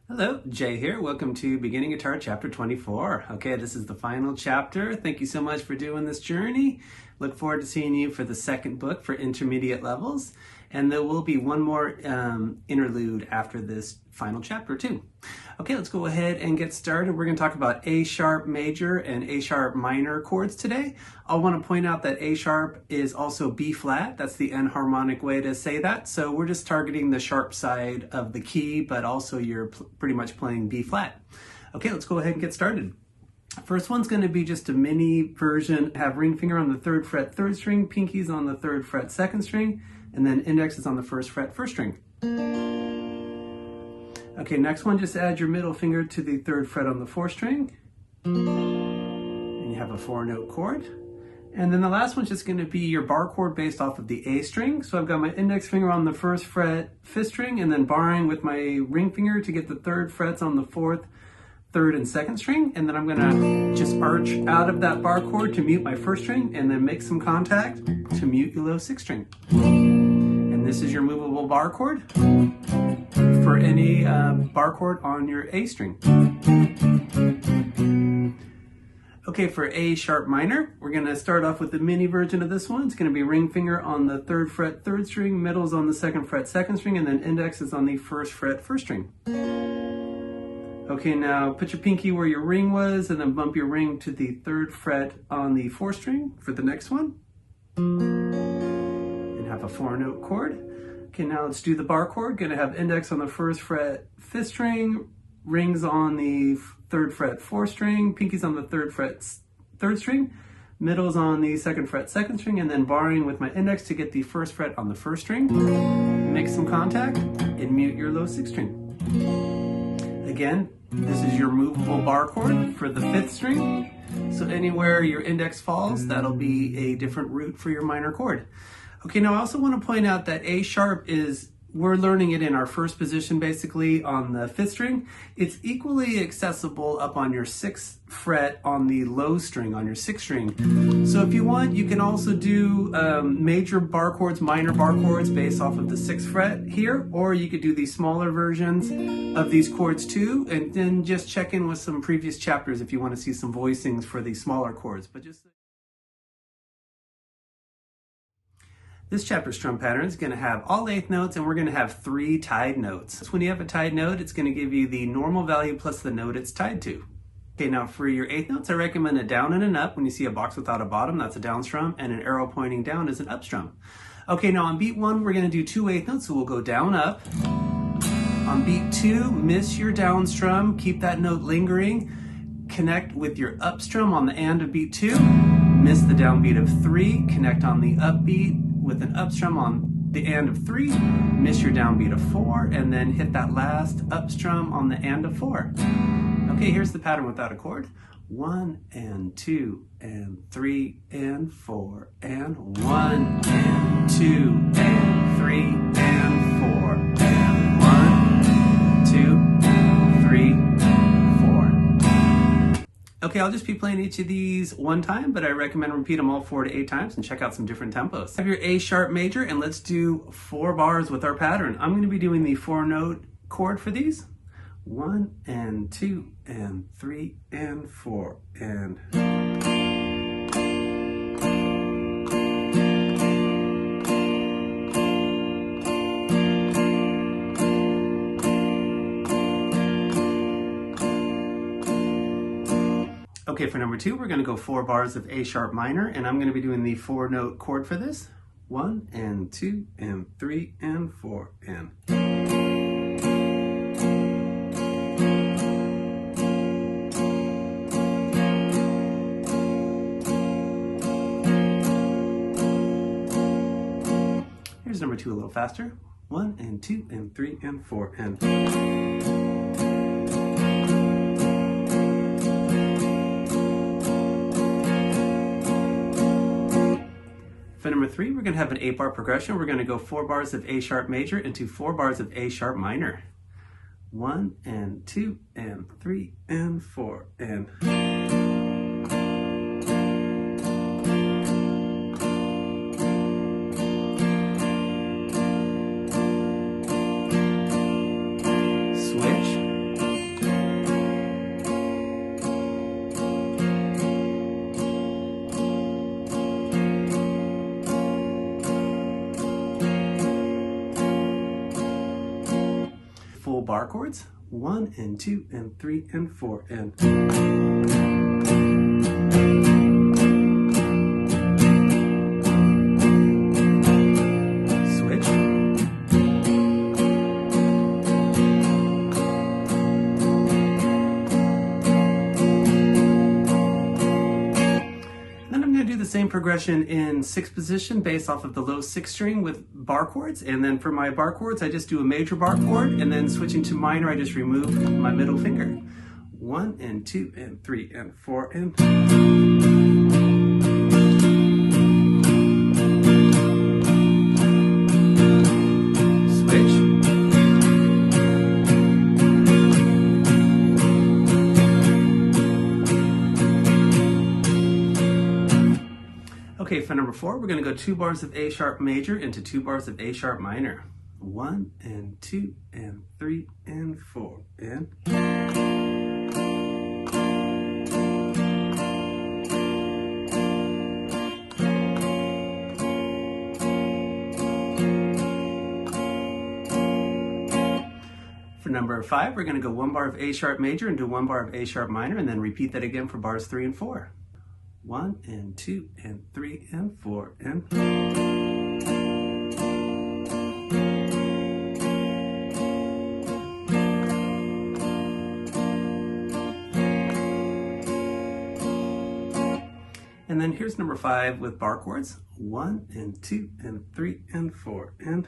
Hello, Jay here. Welcome to Beginning Guitar Chapter 24. Okay, this is the final chapter. Thank you so much for doing this journey. Look forward to seeing you for the second book for intermediate levels. And there will be one more interlude after this final chapter too. Okay, let's go ahead and get started. We're going to talk about A sharp major and A sharp minor chords today. I want to point out that A sharp is also B flat. That's the enharmonic way to say that. So we're just targeting the sharp side of the key, but also you're pretty much playing B flat. Okay, let's go ahead and get started. First one's going to be just a mini version. Have ring finger on the 3rd fret 3rd string, pinkies on the 3rd fret 2nd string, and then index is on the 1st fret 1st string. Okay, next one, just add your middle finger to the 3rd fret on the 4th string. And you have a 4-note chord. And then the last one's just going to be your bar chord based off of the A string. So I've got my index finger on the 1st fret 5th string, and then barring with my ring finger to get the 3rd frets on the 4th, 3rd, and 2nd string. And then I'm going to just arch out of that bar chord to mute my 1st string, and then make some contact to mute your low 6th string. And this is your movable bar chord for any bar chord on your A string. Okay, for A sharp minor, we're going to start off with the mini version of this one. It's going to be ring finger on the 3rd fret 3rd string, middle's on the 2nd fret 2nd string, and then index is on the 1st fret 1st string. Okay, now put your pinky where your ring was, and then bump your ring to the 3rd fret on the 4th string for the next one. And have a 4-note chord. Okay, now let's do the bar chord. Gonna have index on the 1st fret 5th string, rings on the 3rd fret 4th string, pinkies on the 3rd fret 3rd string, middle's on the 2nd fret 2nd string, and then barring with my index to get the 1st fret on the 1st string. Make some contact and mute your low 6th string. Again, this is your movable bar chord for the 5th string. So anywhere your index falls, that'll be a different root for your minor chord. Okay, now I also want to point out that A sharp we're learning it in our first position basically on the 5th string. It's equally accessible up on your 6th fret on the low string on your 6th string. So if you want, you can also do major bar chords, minor bar chords based off of the 6th fret here, or you could do these smaller versions of these chords too, and then just check in with some previous chapters if you want to see some voicings for these smaller chords. But just this chapter strum pattern is going to have all 8th notes, and we're going to have 3 tied notes. So when you have a tied note, it's going to give you the normal value plus the note it's tied to. Okay, now for your 8th notes, I recommend a down and an up. When you see a box without a bottom, that's a down strum, and an arrow pointing down is an up strum. Okay, now on beat 1, we're going to do 2 8th notes, so we'll go down, up. On beat 2, miss your down strum, keep that note lingering. Connect with your up strum on the and of beat 2, miss the down beat of 3, connect on the up beat with an up strum on the and of 3, miss your downbeat of 4, and then hit that last up strum on the and of 4. Okay, here's the pattern without a chord. 1 and 2 and 3 and 4 and 1 and 2 and 3 and 4 and 1, 2, 3, 4. Okay, I'll just be playing each of these one time, but I recommend repeat them all 4 to 8 times and check out some different tempos. Have your A sharp major, and let's do 4 bars with our pattern. I'm going to be doing the 4-note chord for these. 1 and 2 and 3 and 4 and... Okay, for number 2, we're going to go 4 bars of A sharp minor, and I'm going to be doing the 4-note chord for this. 1 and 2 and 3 and 4 and... Here's number 2 a little faster. 1 and 2 and 3 and 4 and... For number 3, we're going to have an 8-bar progression. We're going to go 4 bars of A sharp major into 4 bars of A sharp minor. 1 and 2 and 3 and 4 and... Switch. full bar chords. 1 and 2 and 3 and 4 and switch. Then I'm going to do the same progression in 6th position based off of the low 6th string with bar chords. And then for my bar chords, I just do a major bar chord, and then switching to minor, I just remove my middle finger. 1 and 2 and 3 and 4 and switch. Okay, for number 4, we're going to go 2 bars of A sharp major into 2 bars of A sharp minor. 1 and 2 and 3 and 4 and for number 5, we're going to go 1 bar of A sharp major into 1 bar of A sharp minor, and then repeat that again for bars 3 and 4. 1 and 2 and 3 and 4 and then here's number 5 with bar chords. 1 and 2 and 3 and 4 and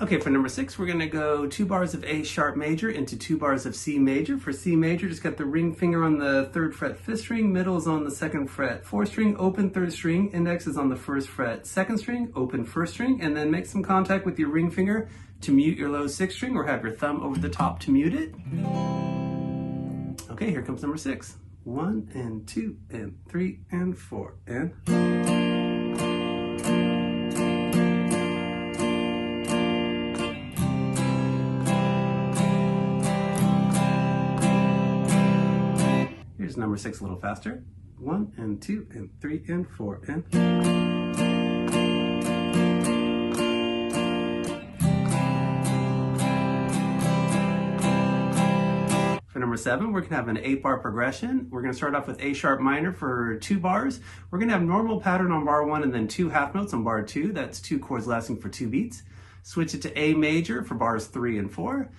okay, for number 6, we're going to go 2 bars of A sharp major into 2 bars of C major. For C major, just got the ring finger on the 3rd fret 5th string, middle is on the 2nd fret 4th string, open 3rd string, index is on the 1st fret 2nd string, open 1st string, and then make some contact with your ring finger to mute your low 6th string, or have your thumb over the top to mute it. Okay, here comes number 6. 1 and 2 and 3 and 4 and here's number 6 a little faster. 1 and 2 and 3 and 4 and for number 7, we're going to have an 8-bar progression. We're going to start off with A sharp minor for 2 bars. We're going to have normal pattern on bar 1 and then 2 half notes on bar 2. That's 2 chords lasting for 2 beats. Switch it to A major for bars 3 and 4.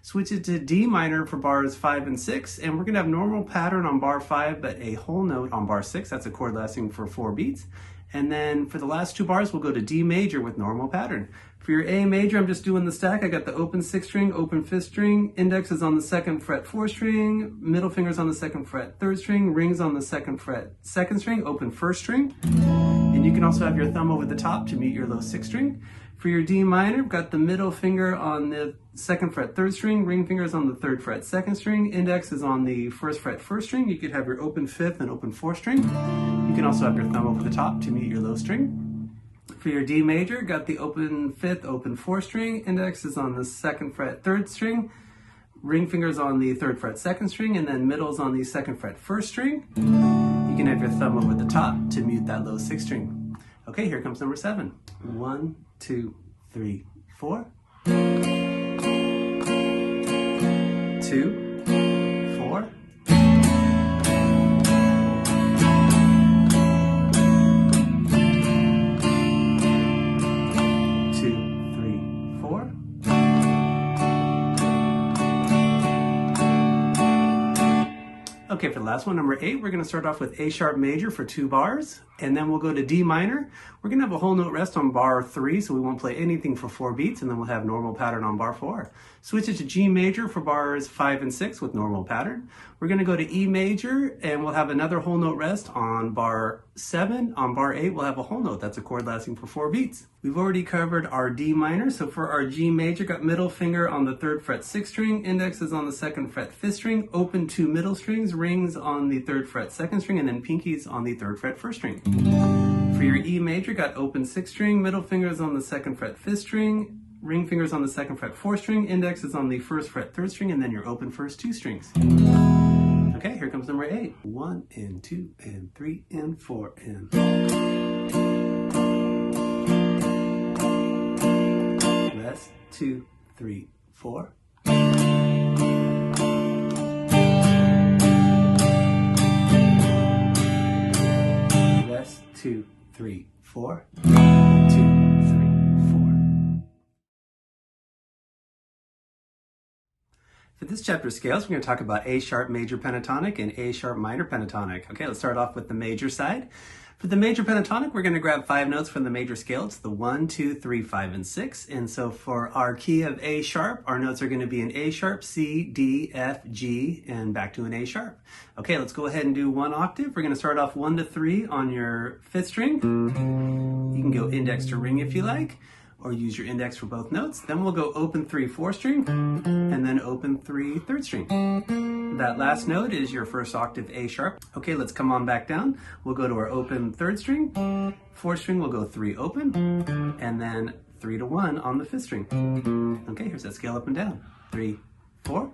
Switch it to D minor for bars 5 and 6, and we're going to have normal pattern on bar 5, but a whole note on bar 6. That's a chord lasting for 4 beats. And then for the last 2 bars, we'll go to D major with normal pattern. For your A major, I'm just doing the stack. I got the open 6th string, open 5th string, index is on the 2nd fret 4th string, middle finger's on the 2nd fret 3rd string, rings on the 2nd fret 2nd string, open 1st string. And you can also have your thumb over the top to mute your low 6th string. For your D minor, I've got the middle finger on the 2nd fret 3rd string, ring finger is on the 3rd fret 2nd string, index is on the 1st fret 1st string. You could have your open 5th and open 4th string. You can also have your thumb over the top to mute your low string. For your D major, got the open 5th, open 4th string, index is on the 2nd fret 3rd string, ring finger is on the 3rd fret 2nd string, and then middle is on the 2nd fret 1st string. You can have your thumb over the top to mute that low 6th string. Okay, here comes number 7. 1, 2, 3, 4. 2, 4. 2, 3, 4. Okay, for the last one, number 8, we're going to start off with A sharp major for 2 bars, and then we'll go to D minor. We're going to have a whole note rest on bar 3, so we won't play anything for 4 beats, and then we'll have normal pattern on bar 4. Switch it to G major for bars 5 and 6 with normal pattern. We're going to go to E major, and we'll have another whole note rest on bar 7. On bar 8, we'll have a whole note. That's a chord lasting for 4 beats. We've already covered our D minor, so for our G major, got middle finger on the 3rd fret 6th string, index is on the 2nd fret 5th string, open 2 middle strings, rings on the 3rd fret 2nd string, and then pinkies on the 3rd fret 1st string. For your E major, got open 6th string, middle fingers on the 2nd fret 5th string, ring fingers on the 2nd fret 4th string, index is on the 1st fret 3rd string, and then your open first 2 strings. Okay, here comes number 8. 1 and 2 and 3 and 4 and. Rest, 2, 3, 4. Rest, 2, 3, 4. 2, 3, 4. For this chapter of scales, we're going to talk about A sharp major pentatonic and A sharp minor pentatonic. Okay, let's start off with the major side. For the major pentatonic, we're going to grab 5 notes from the major scale. It's the 1, 2, 3, 5, and 6. And so for our key of A sharp, our notes are going to be an A sharp, C, D, F, G, and back to an A sharp. Okay, let's go ahead and do 1 octave. We're going to start off 1 to 3 on your 5th string. You can go index to ring if you like, or use your index for both notes. Then we'll go open 3 4th string, and then open 3 3rd string. That last note is your 1st octave A sharp. Okay, let's come on back down. We'll go to our open 3rd string, 4th string, we'll go 3 open, and then 3 to 1 on the 5th string. Okay, here's that scale up and down. 3, 4.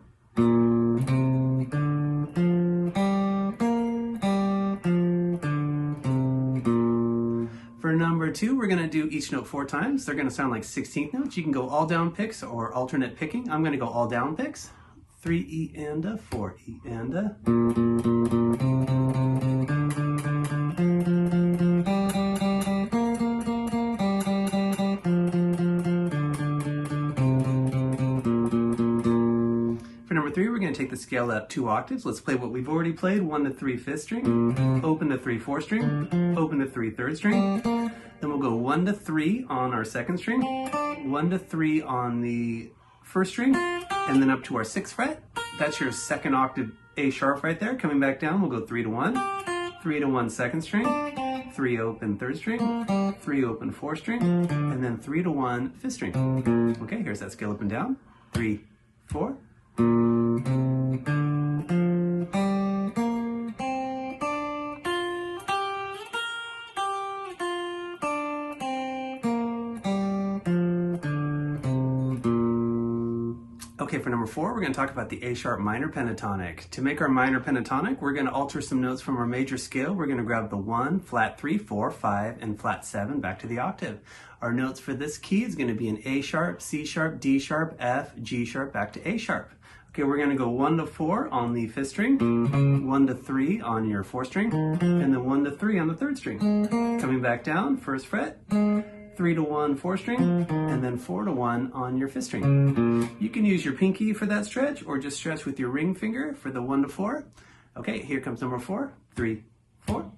For number 2, we're going to do each note 4 times. They're going to sound like 16th notes. You can go all down picks or alternate picking. I'm going to go all down picks. 3 E and a, 4 E and a. For number 3, we're going to take the scale up 2 octaves. Let's play what we've already played. 1 to 3 5th string, open to 3 4th string, open to 3 3rd string. Then we'll go 1 to 3 on our 2nd string, 1 to 3 on the 1st string, and then up to our 6th fret. That's your 2nd octave A sharp right there. Coming back down, we'll go 3 to 1, 3 to 1 2nd string, 3 open 3rd string, 3 open 4th string, and then 3 to 1 5th string. Okay, here's that scale up and down. 3, 4. Okay, for number 4, we're going to talk about the A sharp minor pentatonic. To make our minor pentatonic, we're going to alter some notes from our major scale. We're going to grab the 1, flat 3, 4, 5, and flat 7 back to the octave. Our notes for this key is going to be an A sharp, C sharp, D sharp, F, G sharp, back to A sharp. Okay, we're going to go 1 to 4 on the 5th string, 1 to 3 on your 4th string, and then 1 to 3 on the 3rd string. Coming back down, 1st fret, 3 to 1 4th string, and then 4 to 1 on your 5th string. You can use your pinky for that stretch, or just stretch with your ring finger for the 1 to 4. Okay, here comes number 4. 3, 4.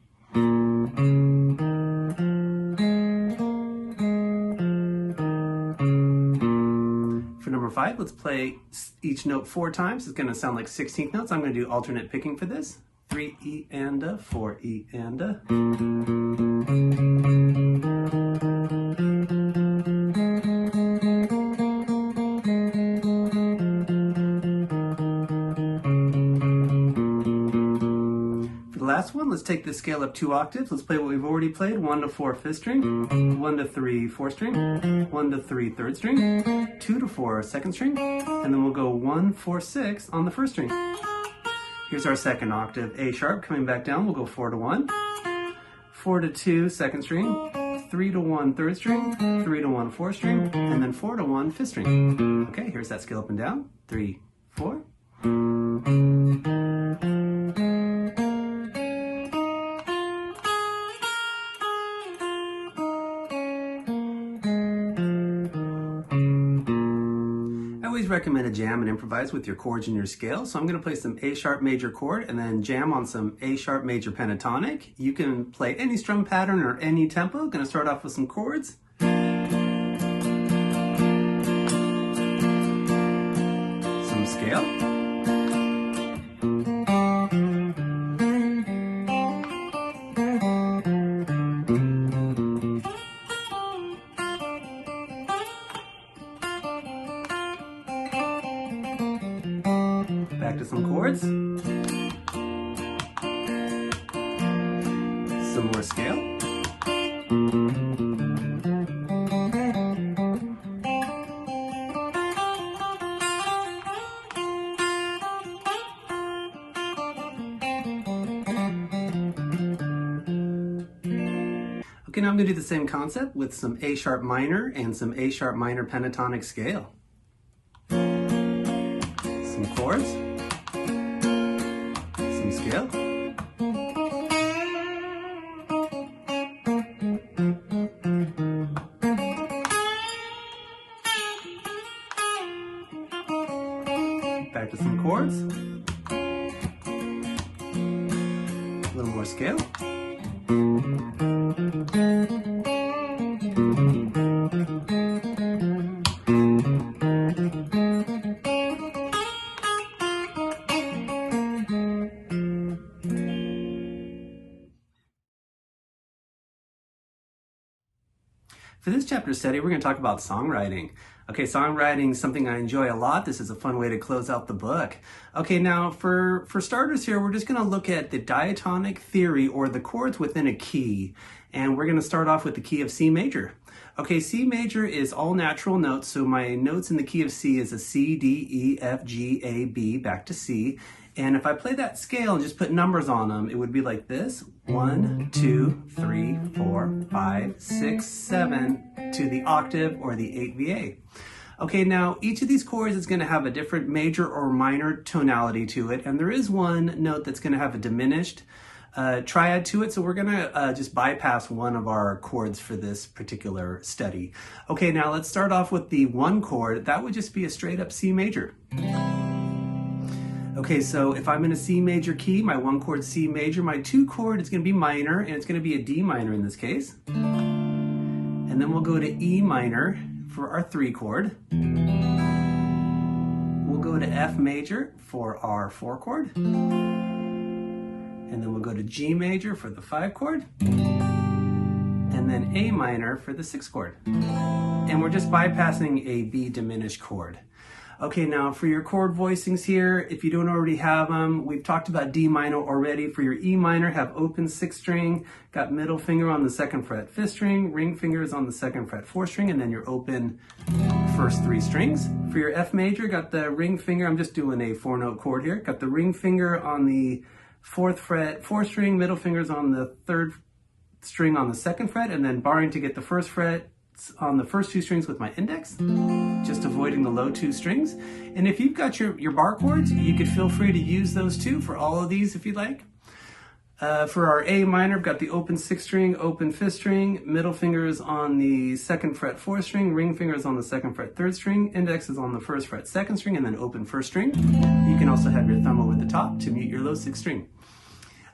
For number 5, let's play each note 4 times. It's going to sound like 16th notes. I'm going to do alternate picking for this. 3 E and a, 4 E and a. Last one, let's take this scale up 2 octaves. Let's play what we've already played. 1 to 4 5th string, 1 to 3 4th string, 1 to 3 3rd string, 2 to 4 2nd string, and then we'll go 1 4 6 on the 1st string. Here's our 2nd octave A sharp. Coming back down, we'll go 4 to 1, 4 to 2 2nd string, 3 to 1 3rd string, 3 to 1 4th string, and then 4 to 1 5th string. Okay, here's that scale up and down. 3 4. Recommend a jam and improvise with your chords and your scale. So I'm going to play some A sharp major chord and then jam on some A sharp major pentatonic. You can play any strum pattern or any tempo. Going to start off with some chords. Some scale. Back to some chords. Some more scale. Okay, now I'm going to do the same concept with some A sharp minor and some A sharp minor pentatonic scale. Some chords, some scale. Back to some chords. A little more scale. For this chapter study, we're going to talk about songwriting. Okay, songwriting is something I enjoy a lot. This is a fun way to close out the book. Okay, now for starters here, we're just going to look at the diatonic theory, or the chords within a key. And we're going to start off with the key of C major. Okay, C major is all natural notes, so my notes in the key of C is a C, D, E, F, G, A, B, back to C. And if I play that scale and just put numbers on them, it would be like this: 1, 2, 3, 4, 5, 6, 7 to the octave or the 8VA. Okay, now each of these chords is going to have a different major or minor tonality to it, and there is one note that's going to have a diminished triad to it, so we're going to just bypass one of our chords for this particular study. Okay, now let's start off with the one chord. That would just be a straight up C major. Okay, so if I'm in a C major key, my one chord C major, my two chord is going to be minor, and it's going to be a D minor in this case. And then we'll go to E minor for our 3 chord. We'll go to F major for our 4 chord. And then we'll go to G major for the 5 chord. And then A minor for the 6 chord. And we're just bypassing a B diminished chord. Okay, now for your chord voicings here, if you don't already have them, we've talked about D minor already. For your E minor, have open 6th string, got middle finger on the 2nd fret 5th string, ring fingers on the 2nd fret 4th string, and then your open first 3 strings. For your F major, got the ring finger, I'm just doing a 4-note chord here, got the ring finger on the 4th fret 4th string, middle fingers on the 3rd string on the 2nd fret, and then barring to get the 1st fret on the first 2 strings with my index, just avoiding the low 2 strings. And if you've got your bar chords, you could feel free to use those too for all of these if you'd like. For our A minor, I've got the open 6th string, open 5th string, middle fingers on the 2nd fret 4th string, ring fingers on the 2nd fret 3rd string, index is on the 1st fret 2nd string, and then open 1st string. You can also have your thumb over the top to mute your low 6th string.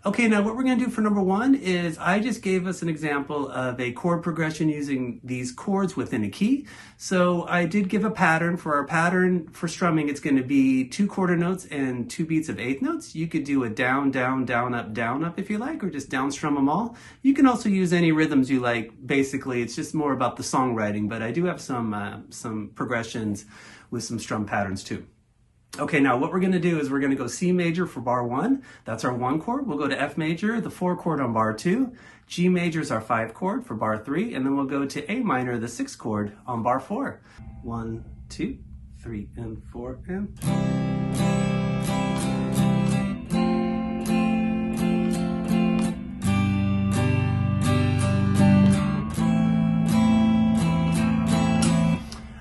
Okay, now what we're going to do for number 1 is I just gave us an example of a chord progression using these chords within a key. So I did give a pattern. For our pattern for strumming, it's going to be 2 quarter notes and 2 beats of 8th notes. You could do a down, down, down, up if you like, or just down strum them all. You can also use any rhythms you like. Basically, it's just more about the songwriting, but I do have some progressions with some strum patterns too. Okay, now what we're going to do is we're going to go C major for bar 1. That's our 1 chord. We'll go to F major, the 4 chord on bar 2. G major is our 5 chord for bar 3. And then we'll go to A minor, the 6 chord on bar 4. 1, 2, 3, and 4, and...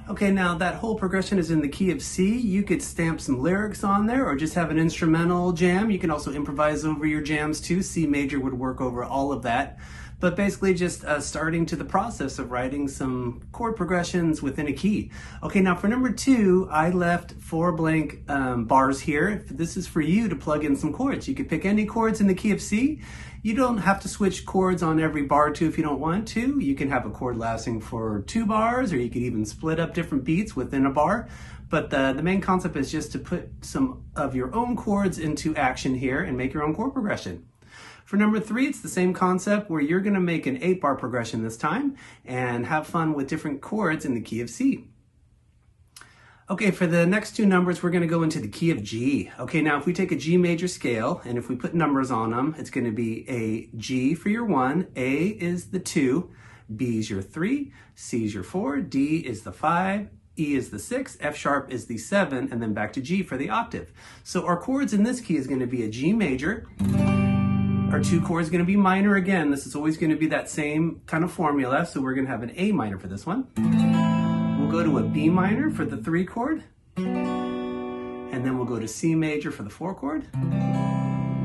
Okay, now that whole progression is in the key of C. You could stamp some lyrics on there or just have an instrumental jam. You can also improvise over your jams too. C major would work over all of that. But basically just starting to the process of writing some chord progressions within a key. Okay, now for number 2, I left 4 blank bars here. This is for you to plug in some chords. You could pick any chords in the key of C. You don't have to switch chords on every bar too if you don't want to. You can have a chord lasting for 2 bars, or you could even split up different beats within a bar. But the main concept is just to put some of your own chords into action here and make your own chord progression. For number 3, it's the same concept where you're going to make an 8-bar progression this time and have fun with different chords in the key of C. Okay, for the next 2 numbers, we're going to go into the key of G. Okay, now if we take a G major scale and if we put numbers on them, it's going to be a G for your 1, A is the 2, B is your 3, C is your 4, D is the 5, E is the 6, F sharp is the 7, and then back to G for the octave. So our chords in this key is going to be a G major, Our 2 chord is going to be minor again. This is always going to be that same kind of formula. So we're going to have an A minor for this one. We'll go to a B minor for the 3 chord. And then we'll go to C major for the 4 chord.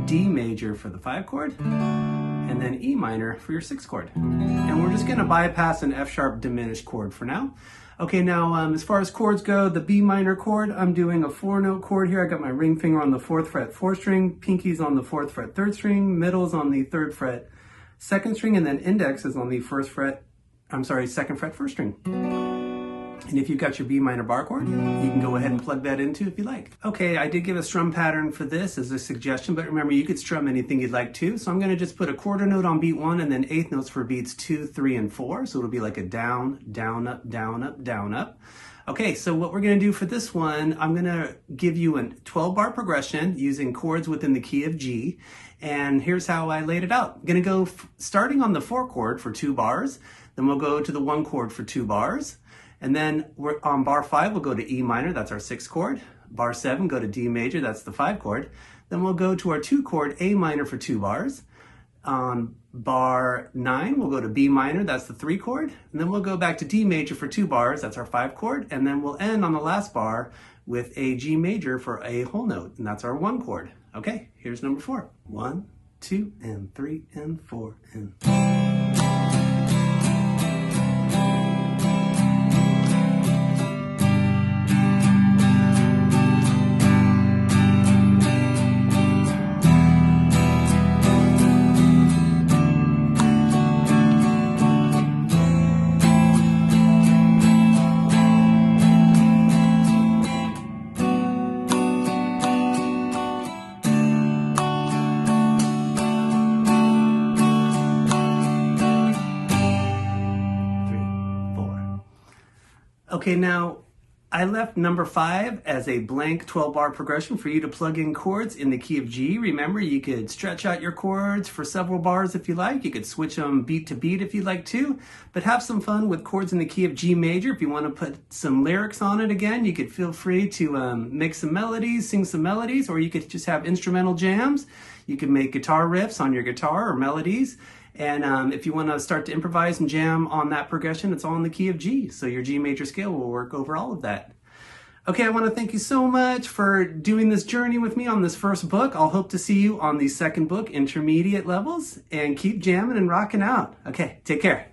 D major for the 5 chord. And then E minor for your 6 chord. And we're just going to bypass an F sharp diminished chord for now. Okay, now as far as chords go, the B minor chord, I'm doing a 4-note chord here. I got my ring finger on the 4th fret 4th string, pinky's on the 4th fret 3rd string, middle's on the 3rd fret 2nd string, and then index is on the 2nd fret 1st string. And if you've got your B minor bar chord, you can go ahead and plug that into if you like. Okay, I did give a strum pattern for this as a suggestion, but remember you could strum anything you'd like to. So I'm going to just put a quarter note on beat 1 and then 8th notes for beats 2, 3, and 4. So it'll be like a down, down, up, down, up, down, up. Okay, so what we're going to do for this one, I'm going to give you a 12-bar progression using chords within the key of G. And here's how I laid it out. I'm going to go starting on the 4 chord for 2 bars. Then we'll go to the 1 chord for 2 bars. And then we're on bar 5, we'll go to E minor, that's our 6th chord. Bar 7, go to D major, that's the 5 chord. Then we'll go to our 2 chord, A minor for 2 bars. On bar 9, we'll go to B minor, that's the 3 chord. And then we'll go back to D major for 2 bars, that's our 5 chord. And then we'll end on the last bar with a G major for a whole note, and that's our 1 chord. Okay, here's number 4. 1, 2, and 3, and 4, and... Okay, now I left number 5 as a blank 12-bar progression for you to plug in chords in the key of G. Remember, you could stretch out your chords for several bars if you like. You could switch them beat to beat if you'd like to, but have some fun with chords in the key of G major. If you want to put some lyrics on it again, you could feel free to make some melodies, sing some melodies, or you could just have instrumental jams. You can make guitar riffs on your guitar or melodies. And if you want to start to improvise and jam on that progression, it's all in the key of G. So your G major scale will work over all of that. Okay, I want to thank you so much for doing this journey with me on this first book. I'll hope to see you on the second book, Intermediate Levels, and keep jamming and rocking out. Okay, take care.